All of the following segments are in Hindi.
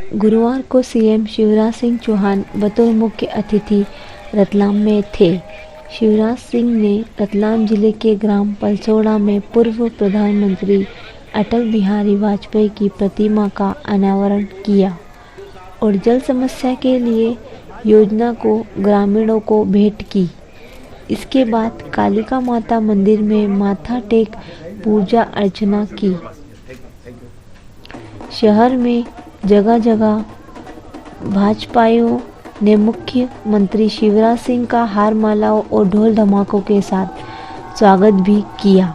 गुरुवार को सीएम शिवराज सिंह चौहान बतौर मुख्य अतिथि रतलाम में थे। शिवराज सिंह ने रतलाम जिले के ग्राम पलसोड़ा में पूर्व प्रधानमंत्री अटल बिहारी वाजपेयी की प्रतिमा का अनावरण किया और जल समस्या के लिए योजना को ग्रामीणों को भेंट की। इसके बाद कालिका माता मंदिर में माथा टेक पूजा अर्चना की। शहर में जगह जगह भाजपाइयों ने मुख्यमंत्री शिवराज सिंह का हार मालाओं और ढोल धमाकों के साथ स्वागत भी किया।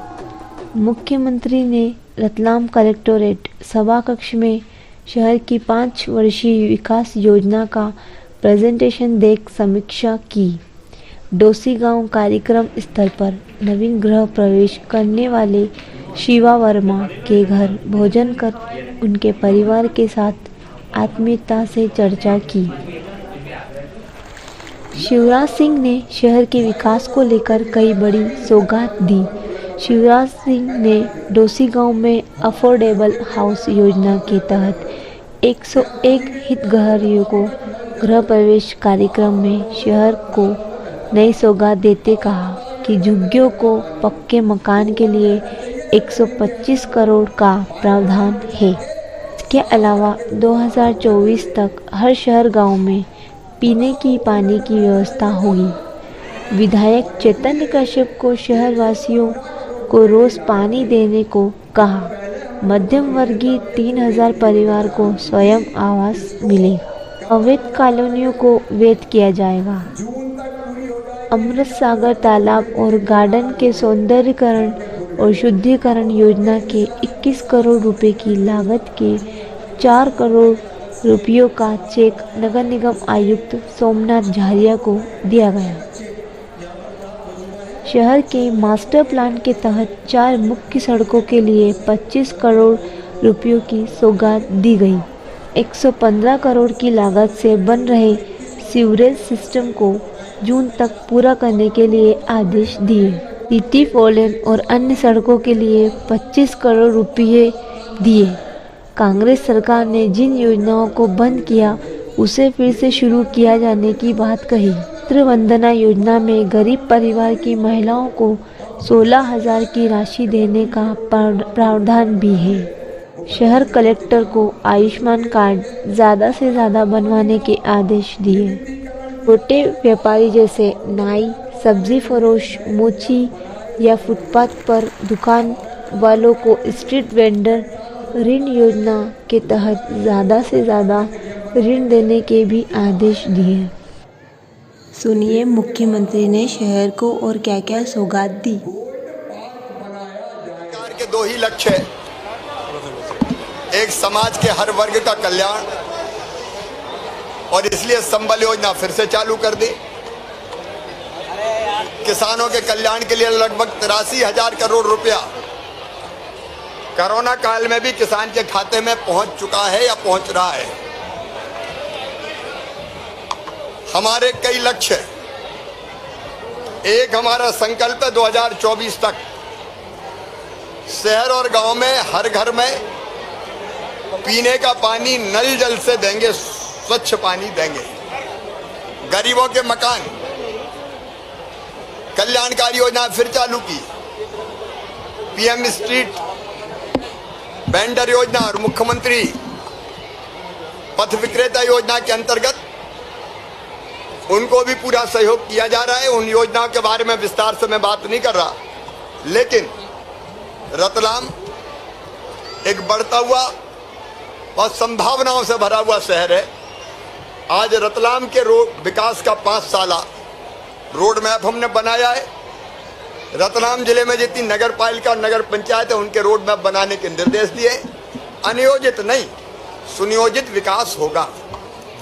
मुख्यमंत्री ने रतलाम कलेक्टोरेट सभा कक्ष में शहर की 5 वर्षीय विकास योजना का प्रेजेंटेशन देख समीक्षा की। डोसी गांव कार्यक्रम स्थल पर नवीन गृह प्रवेश करने वाले शिवा वर्मा के घर भोजन कर उनके परिवार के साथ आत्मीयता से चर्चा की। शिवराज सिंह ने शहर के विकास को लेकर कई बड़ी सौगात दी। शिवराज सिंह ने डोसी गांव में अफोर्डेबल हाउस योजना के तहत 101 हितग्राहियों को गृह प्रवेश कार्यक्रम में शहर को नई सौगात देते कहा कि झुग्गियों को पक्के मकान के लिए 125 करोड़ का प्रावधान है। इसके अलावा 2024 तक हर शहर गांव में पीने की पानी की व्यवस्था होगी। विधायक चैतन्य कश्यप को शहर वासियों को रोज पानी देने को कहा। मध्यम वर्गीय 3000 परिवार को स्वयं आवास मिलेगा। अवैध कॉलोनियों को वैध किया जाएगा। अमृत सागर तालाब और गार्डन के सौंदर्यीकरण और शुद्धिकरण योजना के 21 करोड़ रुपए की लागत के 4 करोड़ रुपयों का चेक नगर निगम आयुक्त सोमनाथ झारिया को दिया गया। शहर के मास्टर प्लान के तहत 4 मुख्य सड़कों के लिए 25 करोड़ रुपयों की सौगात दी गई। 115 करोड़ की लागत से बन रहे सीवरेज सिस्टम को जून तक पूरा करने के लिए आदेश दिए। सिटी 4 लेन और अन्य सड़कों के लिए 25 करोड़ रुपये दिए। कांग्रेस सरकार ने जिन योजनाओं को बंद किया उसे फिर से शुरू किया जाने की बात कही। मित्र वंदना योजना में गरीब परिवार की महिलाओं को 16,000 की राशि देने का प्रावधान भी है। शहर कलेक्टर को आयुष्मान कार्ड ज़्यादा से ज़्यादा बनवाने के आदेश दिए। छोटे व्यापारी जैसे नाई, सब्जी फरोश, मोची या फुटपाथ पर दुकान वालों को स्ट्रीट वेंडर ऋण योजना के तहत ज़्यादा से ज़्यादा ऋण देने के भी आदेश दिए। सुनिए मुख्यमंत्री ने शहर को और क्या क्या सौगात दी। सरकार के 2 ही लक्ष्य है, एक समाज के हर वर्ग का कल्याण और इसलिए संबल योजना फिर से चालू कर दी। किसानों के कल्याण के लिए लगभग 83,000 करोड़ रुपया कोरोना काल में भी किसान के खाते में पहुंच चुका है या पहुंच रहा है। हमारे कई लक्ष्य, एक हमारा संकल्प है 2024 तक शहर और गांव में हर घर में पीने का पानी नल जल से देंगे, स्वच्छ पानी देंगे। गरीबों के मकान, कल्याणकारी योजना फिर चालू की। पीएम स्ट्रीट वेंडर योजना और मुख्यमंत्री पथ विक्रेता योजना के अंतर्गत उनको भी पूरा सहयोग किया जा रहा है। उन योजनाओं के बारे में विस्तार से मैं बात नहीं कर रहा, लेकिन रतलाम एक बढ़ता हुआ और संभावनाओं से भरा हुआ शहर है। आज रतलाम के विकास का 5 साला रोड मैप हमने बनाया है। रतलाम जिले में जितनी नगर पालिका और नगर पंचायत है उनके रोड मैप बनाने के निर्देश दिए। अनियोजित नहीं, सुनियोजित विकास होगा।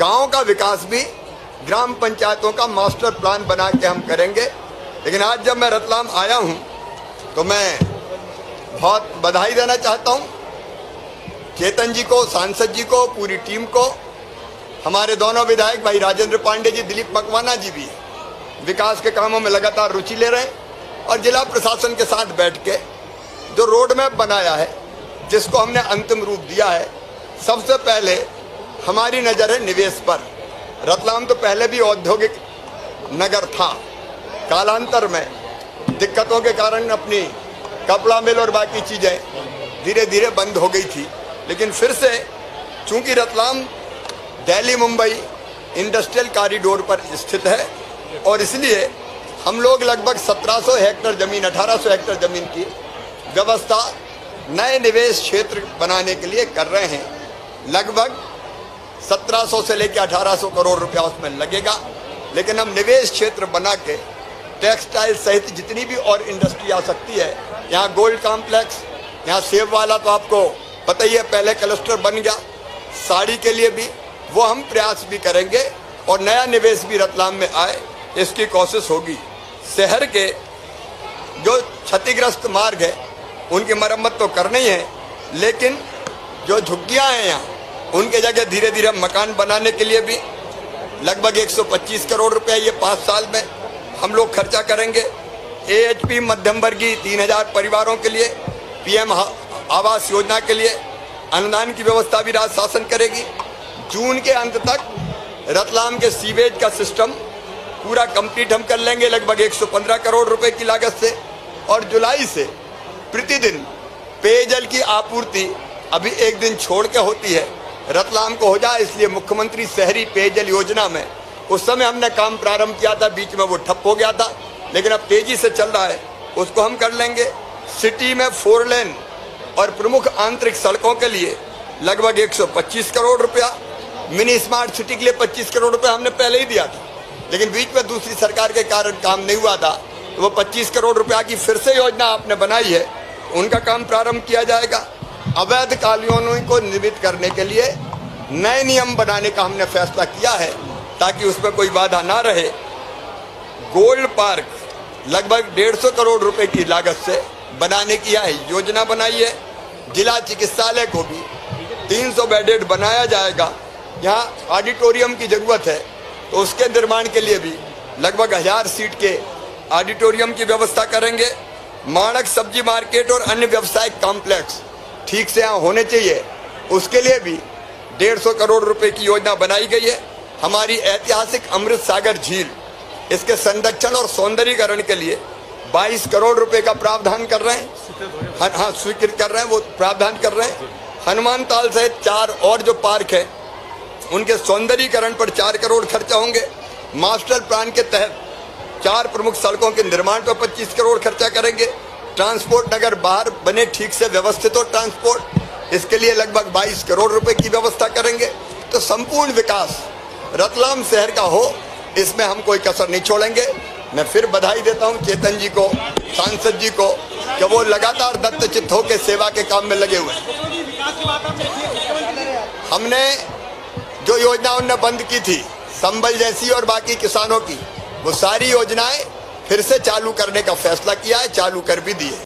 गांव का विकास भी ग्राम पंचायतों का मास्टर प्लान बना के हम करेंगे। लेकिन आज जब मैं रतलाम आया हूं तो मैं बहुत बधाई देना चाहता हूं चेतन जी को, सांसद जी को, पूरी टीम को। हमारे दोनों विधायक भाई राजेंद्र पांडे जी, दिलीप मकवाना जी भी विकास के कामों में लगातार रुचि ले रहे हैं और जिला प्रशासन के साथ बैठ के जो रोड मैप बनाया है, जिसको हमने अंतिम रूप दिया है, सबसे पहले हमारी नज़र है निवेश पर। रतलाम तो पहले भी औद्योगिक नगर था, कालांतर में दिक्कतों के कारण अपनी कपड़ा मिल और बाकी चीज़ें धीरे धीरे बंद हो गई थी, लेकिन फिर से चूंकि रतलाम दिल्ली मुंबई इंडस्ट्रियल कॉरिडोर पर स्थित है और इसलिए हम लोग लगभग 1700 हेक्टेयर ज़मीन 1800 हेक्टेयर ज़मीन की व्यवस्था नए निवेश क्षेत्र बनाने के लिए कर रहे हैं। लगभग 1700 से लेकर 1800 करोड़ रुपया उसमें लगेगा, लेकिन हम निवेश क्षेत्र बना के टेक्सटाइल सहित जितनी भी और इंडस्ट्री आ सकती है, यहाँ गोल्ड कॉम्प्लेक्स, यहाँ सेब वाला तो आपको पता ही है पहले क्लस्टर बन गया, साड़ी के लिए भी वो हम प्रयास भी करेंगे और नया निवेश भी रतलाम में आए, इसकी कोशिश होगी। शहर के जो क्षतिग्रस्त मार्ग है उनकी मरम्मत तो करनी है, लेकिन जो झुग्गियाँ हैं यहाँ उनके जगह धीरे धीरे मकान बनाने के लिए भी लगभग 125 करोड़ रुपए ये 5 साल में हम लोग खर्चा करेंगे। AHP मध्यम वर्गीय 3000 परिवारों के लिए PM आवास योजना के लिए अनुदान की व्यवस्था भी राज्य शासन करेगी। जून के अंत तक रतलाम के सीवेज का सिस्टम पूरा कंप्लीट हम कर लेंगे लगभग 115 करोड़ रुपए की लागत से, और जुलाई से प्रतिदिन पेयजल की आपूर्ति अभी एक दिन छोड़ के होती है रतलाम को हो जाए, इसलिए मुख्यमंत्री शहरी पेयजल योजना में उस समय हमने काम प्रारंभ किया था, बीच में वो ठप हो गया था, लेकिन अब तेजी से चल रहा है, उसको हम कर लेंगे। सिटी में 4 लेन और प्रमुख आंतरिक सड़कों के लिए लगभग 125 करोड़ रुपया, मिनी स्मार्ट सिटी के लिए 25 करोड़ रुपया हमने पहले ही दिया था, लेकिन बीच में दूसरी सरकार के कारण काम नहीं हुआ था, तो वो 25 करोड़ रुपया की फिर से योजना आपने बनाई है, उनका काम प्रारंभ किया जाएगा। अवैध कॉलोनियों को निर्मित करने के लिए नए नियम बनाने का हमने फैसला किया है ताकि उसमें कोई बाधा ना रहे। गोल्ड पार्क लगभग 150 करोड़ रुपए की लागत से बनाने की योजना बनाई है। जिला चिकित्सालय को भी 300 बेडेड बनाया जाएगा। यहाँ ऑडिटोरियम की जरूरत है, तो उसके निर्माण के लिए भी लगभग 1000 सीट के ऑडिटोरियम की व्यवस्था करेंगे। माणक सब्जी मार्केट और अन्य व्यावसायिक कॉम्प्लेक्स ठीक से यहाँ होने चाहिए, उसके लिए भी 150 करोड़ रुपए की योजना बनाई गई है। हमारी ऐतिहासिक अमृत सागर झील, इसके संरक्षण और सौंदर्यीकरण के लिए 22 करोड़ रुपए का प्रावधान कर रहे हैं, हाँ स्वीकृत कर रहे हैं, वो प्रावधान कर रहे हैं। हनुमान ताल सहित 4 और जो पार्क है उनके सौंदर्यीकरण पर 4 करोड़ खर्चा होंगे। मास्टर प्लान के तहत 4 प्रमुख सड़कों के निर्माण पर 25 करोड़ खर्चा करेंगे। ट्रांसपोर्ट नगर बाहर बने ठीक से व्यवस्थित हो ट्रांसपोर्ट, इसके लिए लगभग 22 करोड़ रुपए की व्यवस्था करेंगे। तो संपूर्ण विकास रतलाम शहर का हो, इसमें हम कोई कसर नहीं छोड़ेंगे। मैं फिर बधाई देता हूं चेतन जी को, सांसद जी को, कि वो लगातार दत्तचित्त होकर सेवा के काम में लगे हुए हैं। हमने जो योजना उनने बंद की थी संबल जैसी और बाकी किसानों की, वो सारी योजनाएं फिर से चालू करने का फैसला किया है, चालू कर भी दिए।